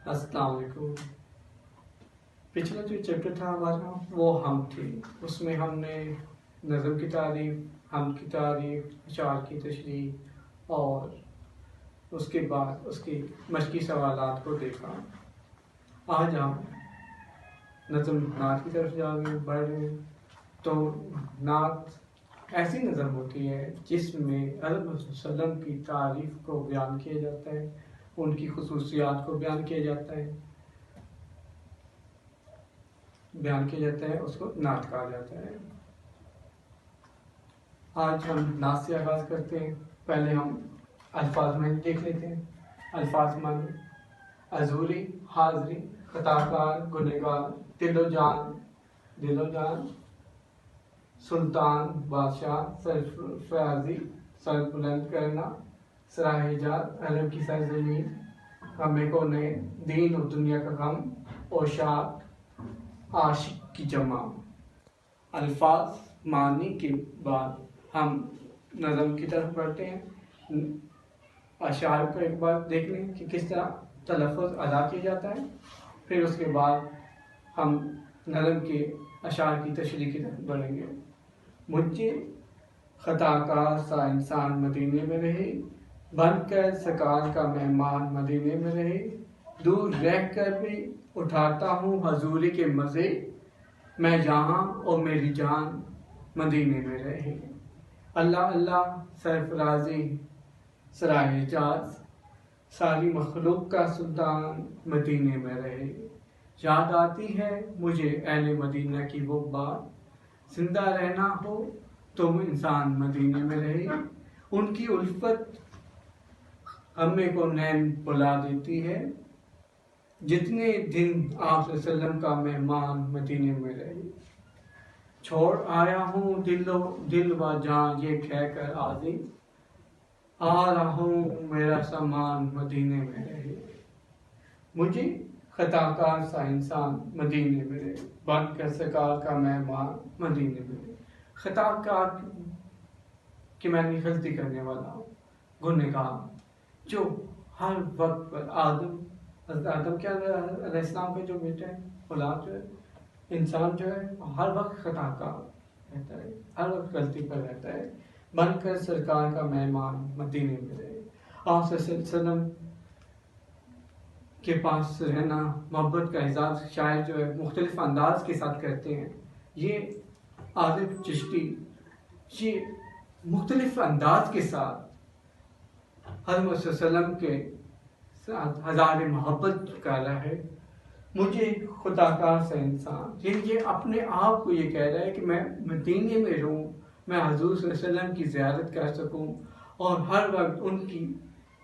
السلام علیکم۔ پچھلا جو چیپٹر تھا ہمارا وہ ہم تھی، اس میں ہم نے نظم کی تعریف، ہم کی تعریف، اشعار کی تشریح اور اس کے بعد اس کی مشقی سوالات کو دیکھا۔ آج ہم نظم نعت کی طرف بڑھ رہے ہیں۔ تو نعت ایسی نظم ہوتی ہے جس میں حضرت صلی اللہ علیہ وسلم کی تعریف کو بیان کیا جاتا ہے، ان کی خصوصیات کو بیان کیا جاتا ہے، اس کو نعت کہا جاتا ہے۔ آج ہم نعت سے آغاز کرتے ہیں۔ پہلے ہم الفاظ میں دیکھ لیتے ہیں۔ الفاظ میں حضوری، حاضری، خطاکار، گنہگار، دل و جان، سلطان، بادشاہ، سرفرازی، سر بلند کرنا، سراہ جات، عرب کی سرزمین، ہمیں کو نئے، دین و دنیا کا غم، اوشاق، عاشق کی جمع۔ الفاظ معنی کے بعد ہم نظم کی طرف بڑھتے ہیں۔ اشعار کو ایک بار دیکھ لیں کہ کس طرح تلفظ ادا کیا جاتا ہے، پھر اس کے بعد ہم نظم کے اشعار کی تشریح کی طرف بڑھیں گے۔ مجھے خطا کار سا انسان مدینے میں رہے، بن کر سرکار کا مہمان مدینے میں رہے، دور رہ کر بھی اٹھاتا ہوں حضوری کے مزے، میں جہاں اور میری جان مدینے میں رہے۔ اللہ اللہ سرفرازی سراہ حجاز، ساری مخلوق کا سلطان مدینے میں رہے۔ یاد آتی ہے مجھے اہل مدینہ کی وہ بات، زندہ رہنا ہو تو انسان مدینے میں رہے۔ ان کی الفت ہمیں کو نین بلا دیتی ہے، جتنے دن آپ صلی اللہ علیہ وسلم کا مہمان مدینے میں رہے۔ چھوڑ آیا ہوں دل و جان یہ کہہ کر عازم، آ رہا ہوں میرا سامان مدینے میں رہے۔ مجھے خطا کار سا انسان مدینے میں رہے، بن کر سرکار کا مہمان مدینے میں رہے۔ خطا کار کہ میں نے غلطی کرنے والا ہوں، گنہگار، جو ہر وقت پر حضرت آدم کے علیہ السلام کے جو بیٹے ہیں، اولاد جو ہے، انسان جو ہے ہر وقت خطا کار رہتا ہے، ہر وقت غلطی پر رہتا ہے۔ بن کر سرکار کا مہمان مدینے میں رہے۔ آپ صلی اللہ علیہ وسلم کے پاس رہنا، محبت کا اظہار شاعر جو ہے مختلف انداز کے ساتھ کرتے ہیں۔ یہ عارف چشتی یہ مختلف انداز کے ساتھ حضرت صلی اللہ علیہ وسلم کے ساتھ ہزار محبت کر رہا ہے۔ مجھے خدا کار سے انسان، یہ اپنے آپ کو یہ کہہ رہا ہے کہ میں مدینے میں رہوں، میں حضور صلی اللہ علیہ وسلم کی زیارت کر سکوں اور ہر وقت ان کی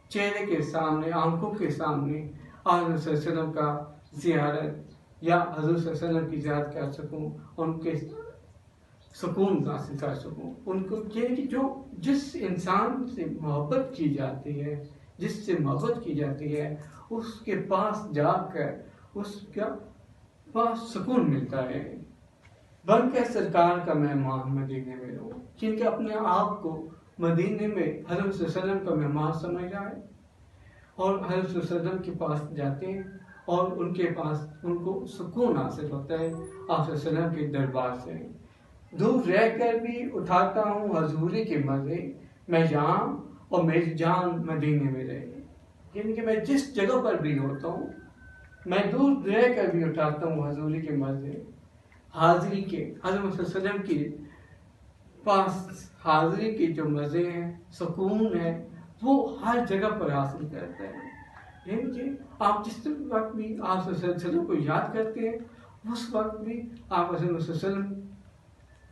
چہرے کے سامنے، آنکھوں کے سامنے حضور صلی اللہ علیہ وسلم کا زیارت یا حضور صلی اللہ علیہ وسلم کی زیارت کر سکوں، ان کے سکون حاصل کر سکوں۔ ان کو یہ کہ جو جس انسان سے محبت کی جاتی ہے، جس سے محبت کی جاتی ہے، اس کے پاس جا کر اس کا پاس سکون ملتا ہے۔ بن کے سرکار کا مہمان مدینے میں رہو، جن کے اپنے آپ کو مدینے میں حضرت صلی اللہ علیہ وسلم کا مہمان سمجھ رہا ہے اور حضرت صلی اللہ علیہ وسلم کے پاس جاتے ہیں اور ان کے پاس ان کو سکون حاصل ہوتا ہے آپ صلی اللہ علیہ وسلم کے دربار سے۔ دور رہ کر بھی اٹھاتا ہوں حضوری کے مزے، میں یہاں اور میری جان مدینے میں رہے۔ یعنی کہ میں جس جگہ پر بھی ہوتا ہوں، میں دور رہ کر بھی اٹھاتا ہوں حضوری کے مزے۔ حاضری کے، حضرت صلی اللہ علیہ وسلم کے پاس حاضری کے جو مزے ہیں، سکون ہے، وہ ہر جگہ پر حاصل کرتا ہے۔ یعنی کہ آپ جس وقت بھی آپ صلی اللہ علیہ وسلم کو یاد کرتے ہیں، اس وقت بھی آپ صلی اللہ علیہ وسلم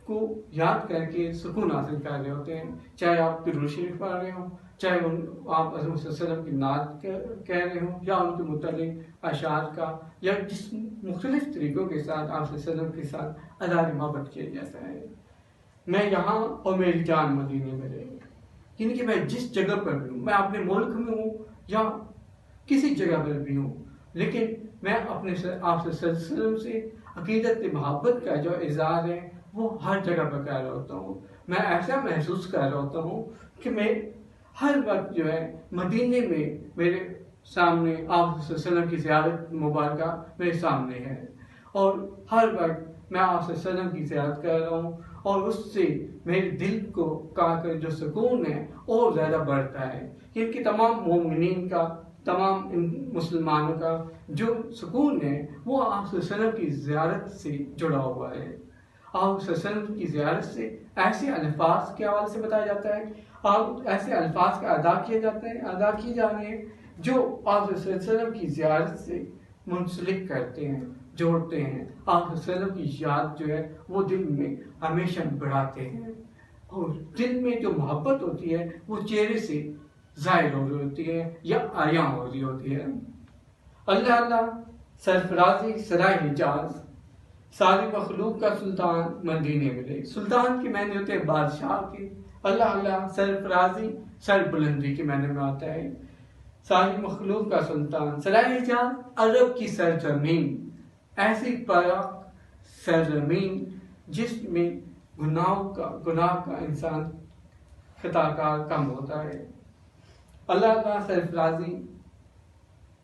کو یاد کر کے سکون حاصل کر رہے ہوتے ہیں، چاہے آپ درود شریف پڑھ رہے ہوں، چاہے آپ حضرت صلی اللہ علیہ وسلم کی نعت کہہ رہے ہوں، یا ان کے متعلق اشعار کا، یا جس مختلف طریقوں کے ساتھ آپ صلی اللہ علیہ وسلم کے ساتھ اظہار محبت کیا جاتا ہے۔ میں یہاں اور میری جان مدینے میں رہے، یعنی کہ میں جس جگہ پر بھی ہوں، میں اپنے ملک میں ہوں یا کسی جگہ پر بھی ہوں، لیکن میں اپنے آپ صلی اللہ علیہ وسلم سے عقیدت محبت کا جو اظہار ہے وہ ہر جگہ پر کر رہا ہوتا ہوں۔ میں ایسا محسوس کر رہا ہوتا ہوں کہ میں ہر وقت جو ہے مدینے میں میرے سامنے آپ صلی اللہ علیہ وسلم کی زیارت مبارکہ میرے سامنے ہے، اور ہر وقت میں آپ صلی اللہ علیہ وسلم کی زیارت کر رہا ہوں، اور اس سے میرے دل کو کا جو سکون ہے اور زیادہ بڑھتا ہے، کیونکہ تمام مومنین کا، تمام مسلمانوں کا جو سکون ہے وہ آپ صلی اللہ علیہ وسلم کی زیارت سے جڑا ہوا ہے۔ آپ صلی اللہ علیہ وسلم کی زیارت سے ایسے الفاظ کے حوالے سے بتایا جاتا ہے، آپ ایسے الفاظ کا ادا کیے جا رہے ہیں جو آپ صلی اللہ علیہ وسلم کی زیارت سے منسلک کرتے ہیں، جوڑتے ہیں۔ آپ صلی اللہ علیہ وسلم کی یاد جو ہے وہ دل میں ہمیشہ بڑھاتے ہیں، اور دل میں جو محبت ہوتی ہے وہ چہرے سے ظاہر ہو رہی ہوتی ہے یا عیاں ہو رہی ہوتی ہے۔ اللہ اللہ سرفرازی سرائے حجاز، ساری مخلوق کا سلطان مدینے میں رہے۔ سلطان کے معنی ہوتے ہیں بادشاہ کے، اللہ اللہ سرفرازی سر بلندی کے معنی میں آتا ہے۔ ساری مخلوق کا سلطان، سرائے حجاز عرب کی سرزمین، ایسی پاک سرزمین جس میں گناہ کا انسان خطا کار کم ہوتا ہے۔ اللہ اللہ سرفرازی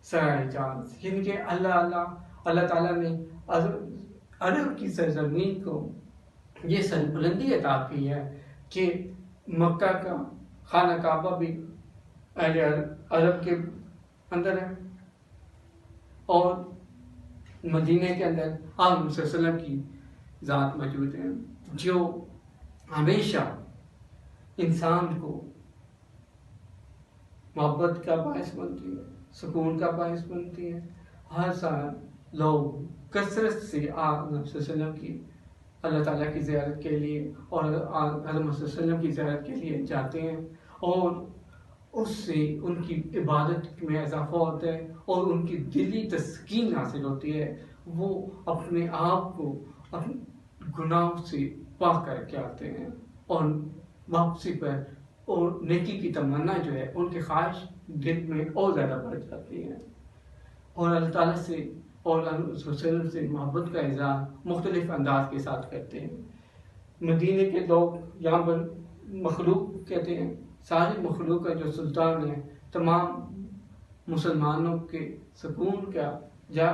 سرائے حجاز، یعنی کہ اللہ تعالیٰ نے عرب کی سرزمین کو یہ سربلندی عطا کی ہے کہ مکہ کا خانہ کعبہ بھی اہل عرب کے اندر ہے، اور مدینہ کے اندر آپ صلی اللہ علیہ وسلم کی ذات موجود ہے، جو ہمیشہ انسان کو محبت کا باعث بنتی ہے، سکون کا باعث بنتی ہے۔ ہر سال لوگ کثرت سے آپ صلی اللہ علیہ وسلم کی، اللہ تعالیٰ کی زیارت کے لیے اور حضرت صلی اللہ علیہ وسلم کی زیارت کے لیے جاتے ہیں، اور اس سے ان کی عبادت میں اضافہ ہوتا ہے اور ان کی دلی تسکین حاصل ہوتی ہے۔ وہ اپنے آپ کو اپنے گناہوں سے پاک کر کے آتے ہیں، اور واپسی پر اور نیکی کی تمنا جو ہے ان کی خواہش دل میں اور زیادہ بڑھ جاتی ہے، اور اللہ تعالیٰ سے اور اللہ صلی اللہ علیہ وسلم سے محبت کا اظہار مختلف انداز کے ساتھ کرتے ہیں۔ مدینے کے لوگ یہاں پر مخلوق کہتے ہیں، ساری مخلوق کا جو سلطان ہے، تمام مسلمانوں کے سکون کا یا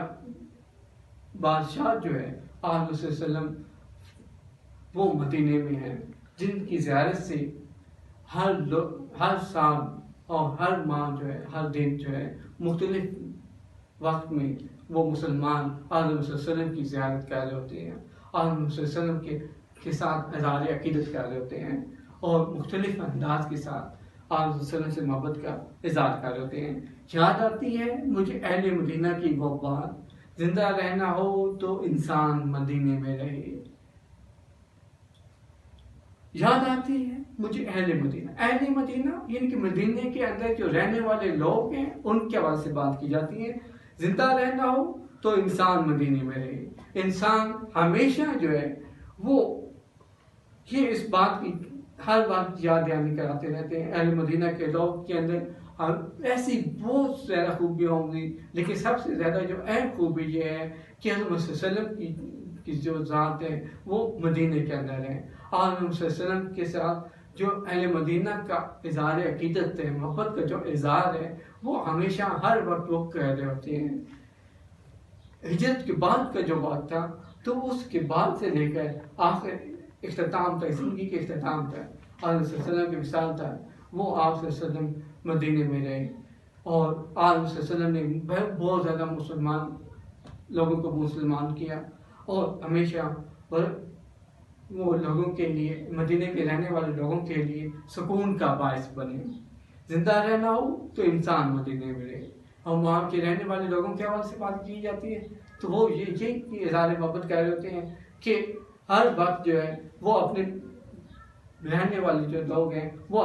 بادشاہ جو ہے آپ صلی اللہ علیہ وسلم وہ مدینے میں ہیں، جن کی زیارت سے ہر سال اور ہر ماہ جو ہے، ہر دن جو ہے، مختلف وقت میں وہ مسلمان آپ صلی اللہ علیہ وسلم کی زیارت کر رہے ہوتے ہیں، آپ صلی اللہ علیہ وسلم کے ساتھ اظہار عقیدت کر رہے ہوتے ہیں، اور مختلف انداز کے ساتھ آپ صلی اللہ علیہ وسلم سے محبت کا اظہار کر رہے ہوتے ہیں۔ یاد آتی ہے مجھے اہل مدینہ کی وہ بات، زندہ رہنا ہو تو انسان مدینے میں رہے۔ یاد آتی ہے مجھے اہل مدینہ یعنی کہ مدینے کے اندر جو رہنے والے لوگ ہیں ان کے حوالے سے بات کی جاتی ہے۔ زندہ رہنا ہو تو انسان مدینے میں رہے۔ انسان ہمیشہ جو ہے وہ یہ اس بات کی ہر وقت یاد دہانی کراتے رہتے ہیں۔ اہل مدینہ کے لوگ کے اندر ایسی بہت زیادہ خوبیاں ہوں گی، لیکن سب سے زیادہ جو اہم خوبی یہ ہے کہ حضرت صلی اللہ علیہ وسلم کی جو ذات ہے وہ مدینے کے اندر ہے۔ آپ صلی اللہ علیہ وسلم کے ساتھ جو اہل مدینہ کا اظہار عقیدت ہے، محبت کا جو اظہار ہے، وہ ہمیشہ ہر وقت وہ کہہ رہے ہوتے ہیں۔ ہجرت کے بعد کا جو وقت تھا تو اس کے بعد سے لے کر آخر اختتام تک، زندگی کے اختتام تک آپ صلی اللہ علیہ وسلم کی مثال تھا، وہ آپ صلی اللہ علیہ وسلم مدینے میں رہے، اور آپ صلی اللہ علیہ وسلم نے بہت زیادہ مسلمان لوگوں کو مسلمان کیا، اور ہمیشہ وہ لوگوں کے لیے، مدینے کے رہنے والے لوگوں کے لیے سکون کا باعث بنے۔ زندہ رہنا ہو تو انسان مدینے میں رہے، اور وہاں کے رہنے والے لوگوں کے حوالے سے بات کی جاتی ہے تو وہ یہ اظہار محبت کر رہے ہوتے ہیں کہ ہر وقت جو ہے وہ اپنے رہنے والے جو لوگ ہیں وہ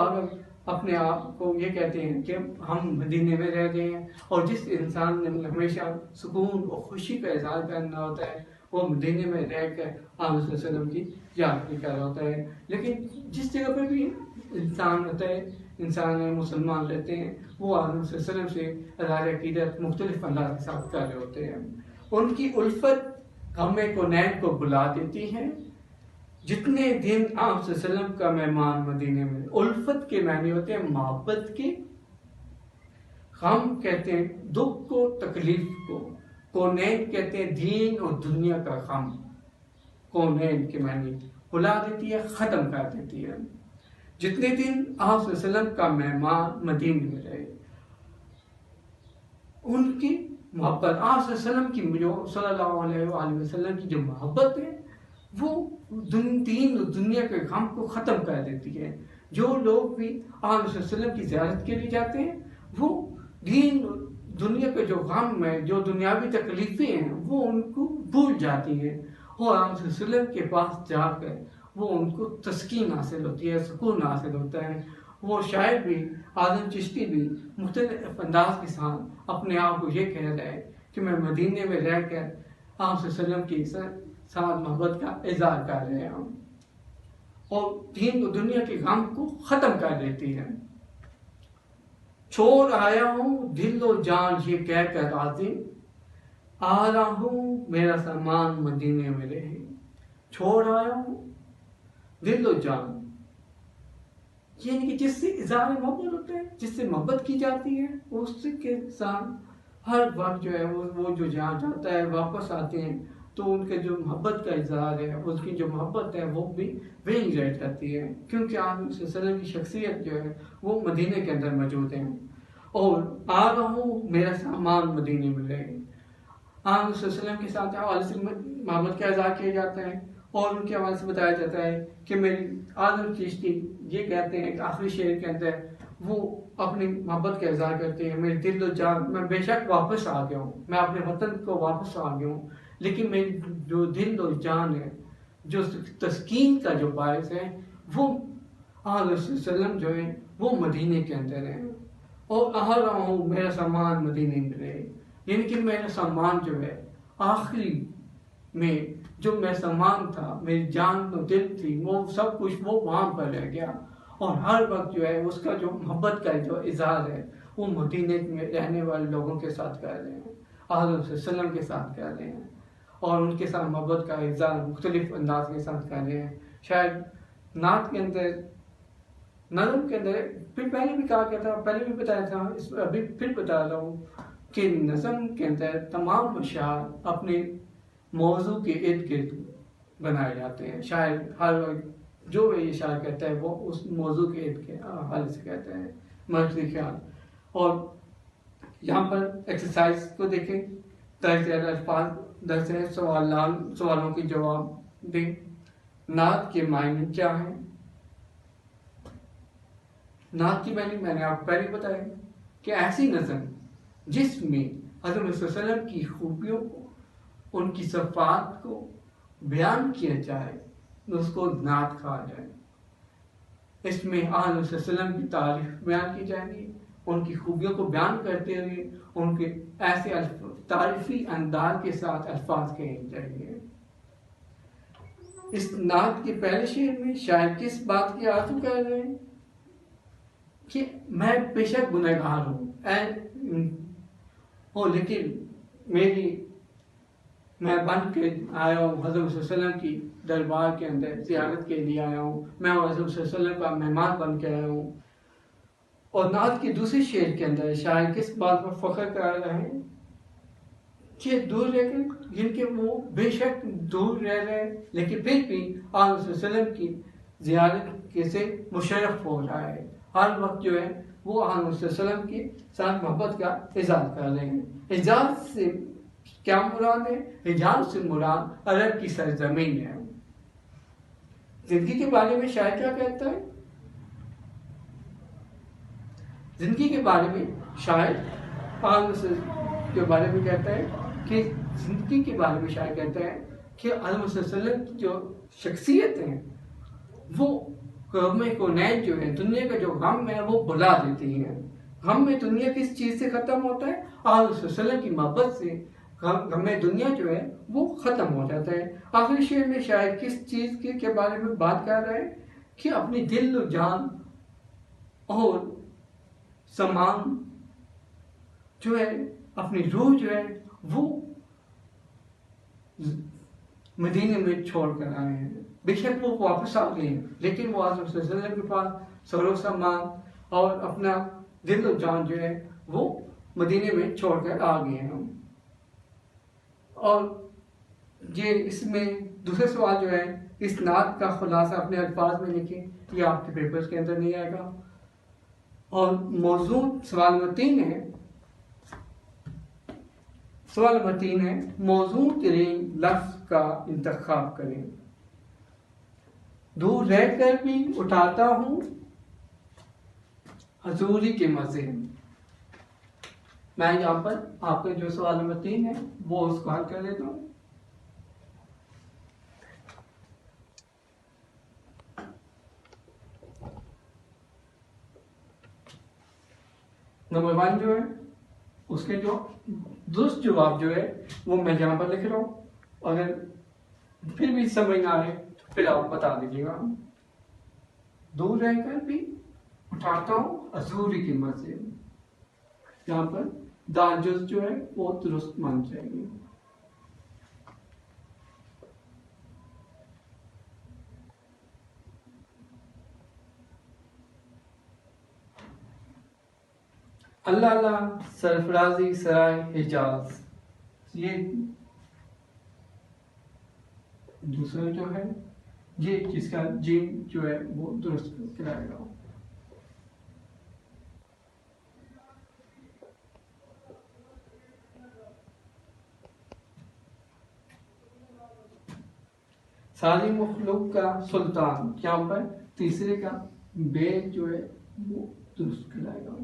اپنے آپ کو یہ کہتے ہیں کہ ہم مدینے میں رہ گئے ہیں، اور جس انسان نے ہمیشہ سکون اور خوشی کا اظہار کرنا ہوتا ہے وہ مدینے میں رہ کر آپ صلی اللہ علیہ وسلم کی یاد بھی کر رہا ہوتا ہے۔ لیکن جس جگہ پہ بھی انسان ہوتا ہے، انسان مسلمان رہتے ہیں، وہ آپ صلی اللہ علیہ وسلم سے اظہار عقیدت مختلف انداز کے ساتھ کر رہے ہوتے ہیں۔ ان کی الفت غم کونین کو بلا دیتی ہے۔ جتنے دن آپ صلی اللہ علیہ وسلم کا مہمان مدینے میں، الفت کے معنی ہوتے ہیں محبت کے، غم کہتے ہیں دکھ کو، تکلیف کو، کونین کہتے ہیں دین اور دنیا کا غم، کونین کے معنی بلا دیتی ہے، ختم کر دیتی ہے۔ جتنے دن آپ صلی اللہ علیہ وسلم کا مہمان مدینے میں رہے، ان کی محبت، آپ صلی اللہ علیہ وسلم کی جو صلی اللہ علیہ وآلہ وسلم کی جو محبت ہے وہ دین اور دنیا کے غم کو ختم کر دیتی ہے۔ جو لوگ بھی آپ صلی اللہ علیہ وسلم کی زیارت کے لیے جاتے ہیں وہ دین اور دنیا کے جو غم ہے، جو دنیاوی تکلیفیں ہیں، وہ ان کو بھول جاتی ہیں، اور آپ صلی اللہ علیہ وسلم کے پاس جا کر وہ ان کو تسکین حاصل ہوتی ہے، سکون حاصل ہوتا ہے۔ وہ شاعر بھی، اعظم چشتی بھی مختلف انداز کے ساتھ اپنے آپ کو یہ کہہ رہا ہے کہ میں مدینے میں رہ کر آپ صلی اللہ علیہ وسلم کی ساتھ محبت کا اظہار کر رہے ہوں، اور دین و دنیا کے غم کو ختم کر دیتی ہے۔ چھوڑ آیا ہوں دل و جان یہ کہہ کر عظیم، آ رہا ہوں میرا سامان مدینے میں رہے۔ چھوڑ آیا ہوں دل و جان، یعنی کہ جس سے اظہار محبت ہوتا ہے، جس سے محبت کی جاتی ہے، اس کے ساتھ ہر وقت جو ہے وہ جو جہاں جاتا ہے واپس آتے ہیں تو ان کے جو محبت کا اظہار ہے، اس کی جو محبت ہے وہ بھی وہیں رہ جاتی ہے، کیونکہ آپ صلی اللہ علیہ وسلم کی شخصیت جو ہے وہ مدینے کے اندر موجود ہے۔ اور آ رہا ہوں میرا سامان مدینے میں رہے، آپ صلی اللہ علیہ وسلم کے ساتھ حوالے سے محبت کا اظہار کیا جاتا ہے، اور ان کے حوالے سے بتایا جاتا ہے کہ میری اعظم چشتی یہ کہتے ہیں کہ آخری شعر کے اندر وہ اپنی محبت کا اظہار کرتے ہیں، میرے دل و جان، میں بے شک واپس آ گیا ہوں، میں اپنے وطن کو واپس آ گیا ہوں، لیکن میری جو دل و جان ہے، جو تسکین کا جو باعث ہے، وہ آپ صلی اللہ علیہ وسلم جو ہے وہ مدینے کے اندر ہے۔ اور آ رہا ہوں میرا سامان مدینے میں رہے، یعنی کہ میرا سامان جو ہے آخری میں جو میرا سامان تھا، میری جان و دل تھی، وہ سب کچھ وہ وہاں پر رہ گیا، اور ہر وقت جو ہے اس کا جو محبت کا جو اظہار ہے وہ مدینے میں رہنے والے لوگوں کے ساتھ کر رہے ہیں، آپ صلی اللہ علیہ وسلم کے ساتھ کر رہے ہیں، اور ان کے ساتھ محبت کا اظہار مختلف انداز کے ساتھ کر رہے ہیں۔ شاید نعت کے اندر، نظم کے اندر، پھر پہلے بھی کہا گیا تھا، پہلے بھی بتایا تھا، ابھی پھر بتا رہا ہوں کہ نظم کے اندر تمام اشعار اپنے موضوع کے ارد گرد بنائے جاتے ہیں۔ شاعر ہر وقت جو یہ شاعر کہتا ہے وہ اس موضوع کے ارد کے حوالے سے کہتا ہے، مرکزی خیال۔ اور یہاں پر ایکسرسائز کو دیکھیں، طرز الفاظ درس ہے، سوالوں کے جواب دیں۔ نعت کے معنی کیا ہیں؟ نعت کی معنی میں نے آپ کو پہلے بتایا کہ ایسی نظم جس میں حضرت صلی اللہ علیہ وسلم کی خوبیوں کو، ان کی صفات کو بیان کیا جائے، اس کو نعت کہا جائے۔ اس میں آپ صلی اللہ علیہ وسلم کی تعریف بیان کی جائے گی، ان کی خوبیوں کو بیان کرتے ہوئے ان کے ایسے تعریفی انداز کے ساتھ الفاظ کہے جائیں گے۔ اس نعت کے پہلے شعر میں شاعر کس بات کی آرزو کر رہے ہیں کہ میں بے شک گنہگار ہوں، لیکن میں بن کے آیا ہوں حضرت صلی اللہ علیہ وسلم کی دربار کے اندر زیارت کے لیے آیا ہوں، میں حضرت صلی اللہ علیہ وسلم کا مہمان بن کے آیا ہوں۔ اور نعت کے دوسرے شعر کے اندر شاعر کس بات پر فخر کر رہے ہیں کہ دور رہ کر، جن کے وہ بے شک دور رہ رہے ہیں لیکن پھر بھی آپ صلی اللہ علیہ وسلم کی زیارت کے سے مشرف ہو رہا ہے، ہر وقت جو ہے وہ آپ صلی اللہ علیہ وسلم کے ساتھ محبت کا اظہار کر رہے ہیں۔ اعزاز سے کیا مراد ہے؟ حجاز سے مراد عرب کی سرزمین ہے۔ زندگی کے بارے میں شاعر کیا کہتا ہے؟ زندگی کے بارے میں شاعر کے بارے میں کہتا ہے کہ زندگی کے بارے میں شاعر کہتا ہے کہ حضرت صلی اللہ علیہ وسلم کی جو شخصیت ہے وہ غم کونین جو ہے، دنیا کا جو غم ہے وہ بھلا دیتی ہے۔ غم میں دنیا کس چیز سے ختم ہوتا ہے؟ آپ صلی اللہ علیہ وسلم کی محبت سے غم دنیا جو ہے وہ ختم ہو جاتا ہے۔ آخری شعر میں شاعر کس چیز کے بارے میں بات کر رہا ہے کہ اپنی دل و جان اور سامان جو ہے، اپنی روح جو ہے وہ مدینے میں چھوڑ کر آئے ہیں۔ بے شک وہ واپس آ گئے ہیں لیکن وہ حضرت صلی اللہ علیہ وسلم کے پاس سر و سامان اور اپنا دل و جان جو ہے وہ مدینے میں چھوڑ کر آ گئے ہیں ہم. اور یہ اس میں دوسرا سوال جو ہے اسناد کا خلاصہ اپنے الفاظ میں لکھیں، یہ آپ کے پیپرز کے اندر نہیں آئے گا. اور موضوع سوال نمبر 3 ہے، سوال نمبر 3 ہے موضوع ترین لفظ کا انتخاب کریں. دور رہ کر بھی اٹھاتا ہوں حضوری کے مزے. میں یہاں پر آپ کا جو سوال نمبر 3 ہے وہ اس کو حل کر دیتا ہوں. نمبر 1 جو ہے اس کے جو درست جواب جو ہے وہ میں یہاں پر لکھ رہا ہوں. اگر پھر بھی سمجھ نہ آئے تو پھر آپ بتا دیجیے گا. دور رہ کر بھی اٹھاتا ہوں حضوری کے مزے. یہاں پر داجز جو ہے وہ درست مان جائے گی. اللہ اللہ سرفرازی سرائے حجاز، یہ دوسرا جو ہے یہ جس کا جیم جو ہے وہ درست کرائے گا. ساری مخلوق کا سلطان، یہاں پر تیسرے کا بے جو ہے وہ درست کرائے گا.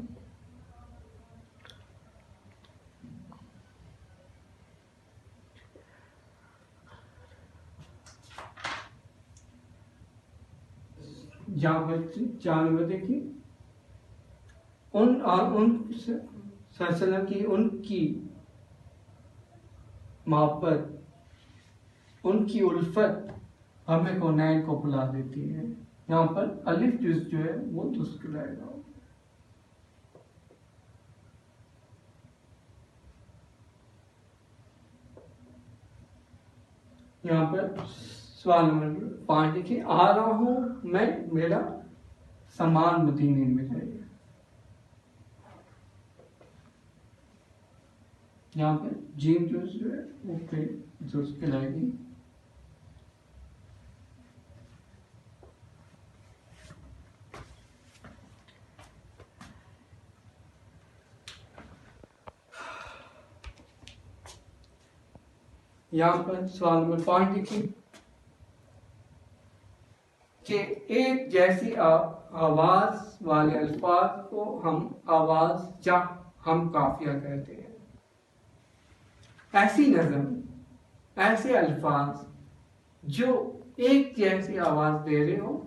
یہاں پر جانور دیکھیے، ان سلسلہ کی ان کی محبت، ان کی الفت ہمیں کونین کو بلا دیتی ہے. یہاں پر الف جز جو ہے وہ درست کرائے گا. یہاں پر سوال نمبر 5 دیکھیے، آ رہا ہوں میں میرا سامان مدینے میں ہے. یہاں پر جیم جو ہے وہ پھر درست کرائے گی. یہاں پر سوال نمبر 5 دیکھیے کہ ایک جیسی آواز والے الفاظ کو ہم آواز یا ہم قافیہ کہتے ہیں. ایسی نظم، ایسے الفاظ جو ایک جیسی آواز دے رہے ہو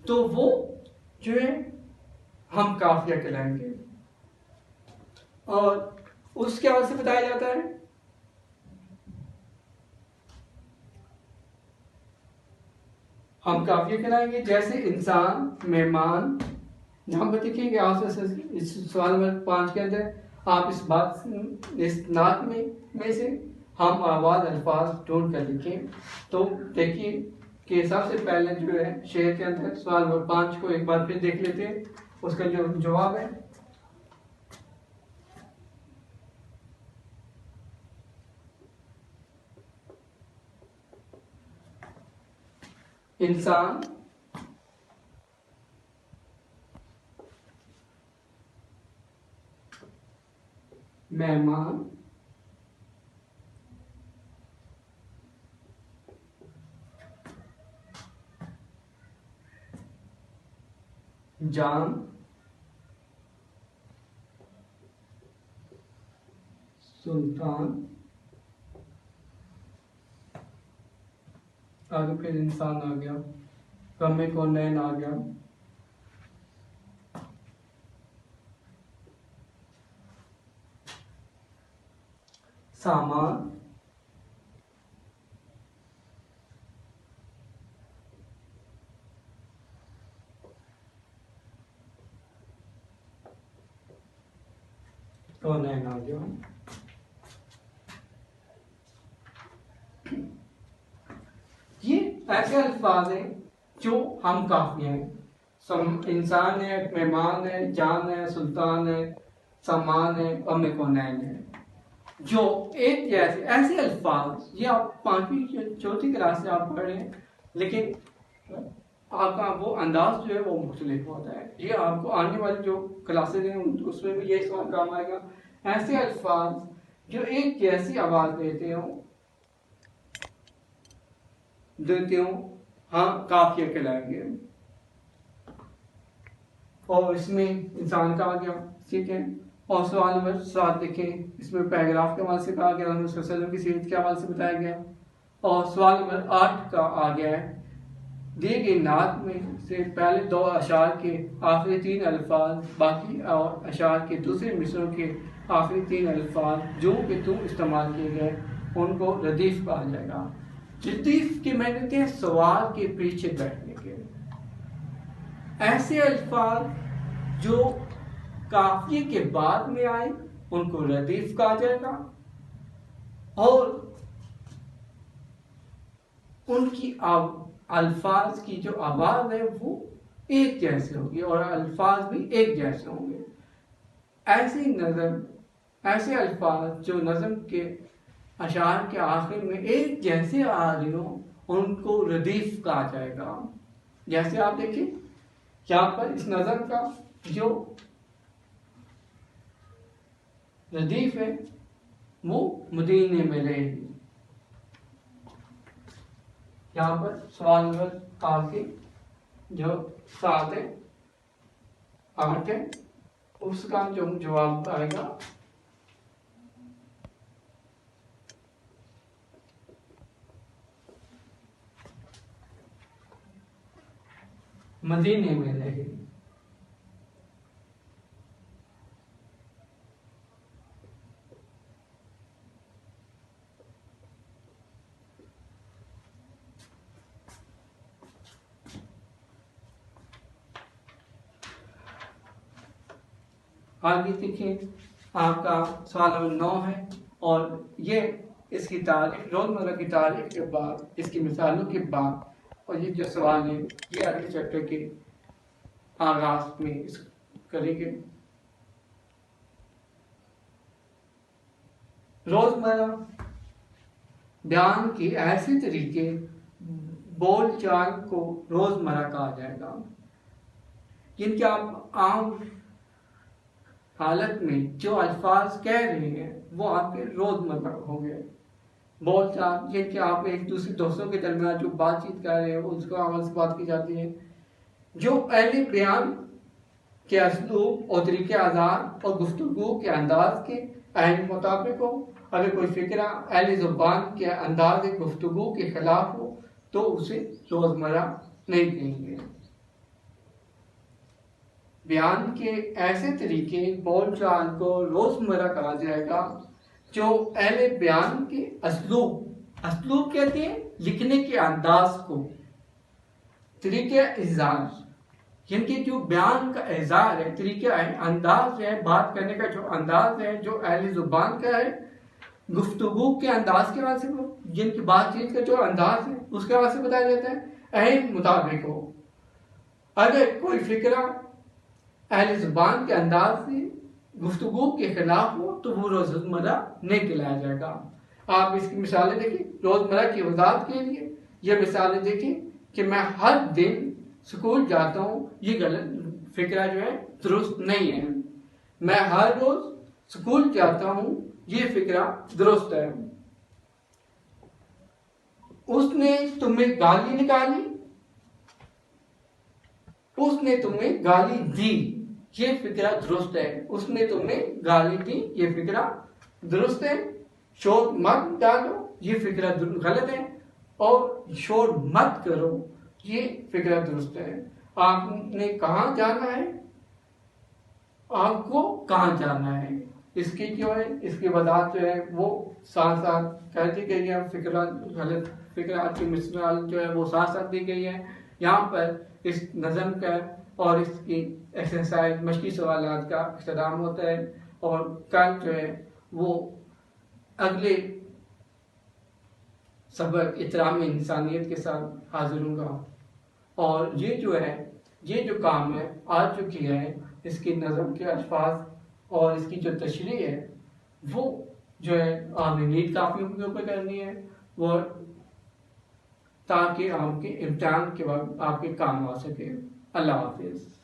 تو وہ جو ہے ہم قافیہ کہلائیں گے. اور اس کے حوالے سے بتایا جاتا ہے ہم قافیہ کہلائیں گے جیسے انسان، مہمان. یہاں پر دیکھیے کہ آپ اس سوال نمبر 5 کے اندر آپ اس بات اس نعت میں سے ہم آواز الفاظ ڈھونڈ کر لکھیں. تو دیکھیے کہ سب سے پہلے جو ہے شعر کے اندر سوال نمبر 5 کو ایک بار پھر دیکھ لیتے ہیں. اس کا جو جواب ہے انسان، مہمان، جان، سلطان، آگے پھر انسان آ گیا، کمے کونین آ گیا، سامان، کونین آ گیا. یہ ایسے الفاظ ہیں جو ہم قافیہ ہیں. انسان ہے، مہمان ہے، جان ہے، سلطان ہے، سامان ہے اور میکونین ہے، جو ایک جیسے ایسے الفاظ، یہ آپ 5ویں 4تھی کلاس سے آپ پڑھ رہے ہیں، لیکن آپ کا وہ انداز جو ہے وہ مختلف ہوتا ہے. یہ آپ کو آنے والی جو کلاسز ہیں اس میں بھی یہ سوال کام آئے گا. ایسے الفاظ جو ایک جیسی آواز دیتے ہوں ہاں قافیہ کہلائیں گے. اور اس میں انسان کا آ گیا، ٹھیک ہے. اور سوال نمبر 7 دیکھیں، اس میں پیراگراف کے حوالے سے کہا گیا، حضرت صلی اللہ علیہ وسلم کی سیرت کے حوالے سے بتایا گیا. اور سوال نمبر 8 کا آ گیا ہے، دیے گئے نعت میں سے پہلے 2 اشعار کے آخری 3 الفاظ، باقی اور اشعار کے دوسرے مصروں کے آخری 3 الفاظ جو کہ تم استعمال کیے گئے ان کو ردیف کہا جائے گا. ردیف کے معنی تھے سوال کے پیچھے بیٹھنے کے. ایسے الفاظ جو قافیے کے بعد میں آئے ان کو ردیف کہا جائے گا، اور ان کی الفاظ کی جو آواز ہے وہ ایک جیسے ہوگی اور الفاظ بھی ایک جیسے ہوں گے. ایسے الفاظ جو نظم کے اشعار کے آخر میں ایک جیسے آ رہے ہوں ان کو ردیف کہا جائے گا. جیسے آپ دیکھیں یہاں پر اس نظم کا جو ردیف ہے وہ مدینے میں رہے گی. یہاں پر سوال نمبر 8 کی جو 7 ہے 8 ہے اس کا جو جواب آئے گا مدینے میں رہے گی. آگے دیکھیں آپ کا سوال نمبر 9 ہے، اور یہ اس کی تاریخ روزمرہ کی تاریخ کے بعد، اس کی مثالوں کے بعد، اور یہ جو سوال ہے یہ اگلے چیپٹر کے آغاز میں کریں گے. روزمرہ بیان کے ایسے طریقے بول چال کو روزمرہ کہا جائے گا جن کے آپ عام حالت میں جو الفاظ کہہ رہے ہیں وہ آپ کے روزمرہ ہوں گے. بول چال جن کے آپ ایک دوسرے دوستوں کے درمیان جو بات چیت کر رہے ہیں اس کو عمل سے بات کی جاتی ہے، جو اہل بیان کے اسلوب اور طریقہ اظہار اور گفتگو کے انداز کے عین مطابق ہو. اگر کوئی فکرہ اہل زبان کے انداز گفتگو کے خلاف ہو تو اسے روزمرہ نہیں کہیں گے. بیان کے ایسے طریقے بول چال کو روزمرہ کہا جائے گا جو اہل بیان کے اسلوب کہتے ہیں لکھنے کے انداز کو، طریقہ اظہار یعنی کہ جو بیان کا اظہار ہے، طریقہ انداز ہے، بات کرنے کا جو انداز ہے جو اہل زبان کا ہے، گفتگو کے انداز کے وجہ سے جن کی بات چیت کا جو انداز ہے اس کے وجہ سے بتایا جاتا ہے عین مطابق ہو. اگر کوئی فکرہ اہل زبان کے انداز سے گفتگو کے خلاف ہو تو وہ روزمرہ نہیں کہلایا جائے گا. آپ اس کی مثالیں دیکھیں روزمرہ کی وضاحت کے لیے. یہ مثالیں دیکھیں کہ میں ہر دن اسکول جاتا ہوں، یہ غلط فکرہ جو ہے درست نہیں ہے. میں ہر روز اسکول جاتا ہوں، یہ فکرہ درست ہے. اس نے تمہیں گالی نکالی، اس نے تمہیں گالی دی، یہ فکرہ درست ہے. اس نے تمہیں گالی دی، یہ فکرہ درست ہے. شور مت ڈالو، یہ فکرہ غلط ہے. اور شور مت کرو، یہ فکرہ درست ہے. آپ نے کہاں جانا ہے، آپ کو کہاں جانا ہے، اس کی جو ہے اس کی وضاحت جو ہے وہ ساتھ ساتھ کہتی گئی ہے. فکرہ غلط فکرہ کی مثال جو ہے وہ ساتھ ساتھ دی گئی ہے. یہاں پر اس نظم کا اور اس کی ایکسرسائز مشقی سوالات کا اختتام ہوتا ہے، اور کل جو ہے وہ اگلے سبق احترام انسانیت کے ساتھ حاضر ہوں گا. اور یہ جو ہے یہ جو کام ہے آج جو کیا ہے اس کی نظم کے الفاظ اور اس کی جو تشریح ہے وہ جو ہے آپ نے نیٹ کافیوں کے اوپر کرنی ہے، وہ تاکہ آپ کے امتحان کے وقت آپ کے کام آ سکے۔ اللہ حافظ۔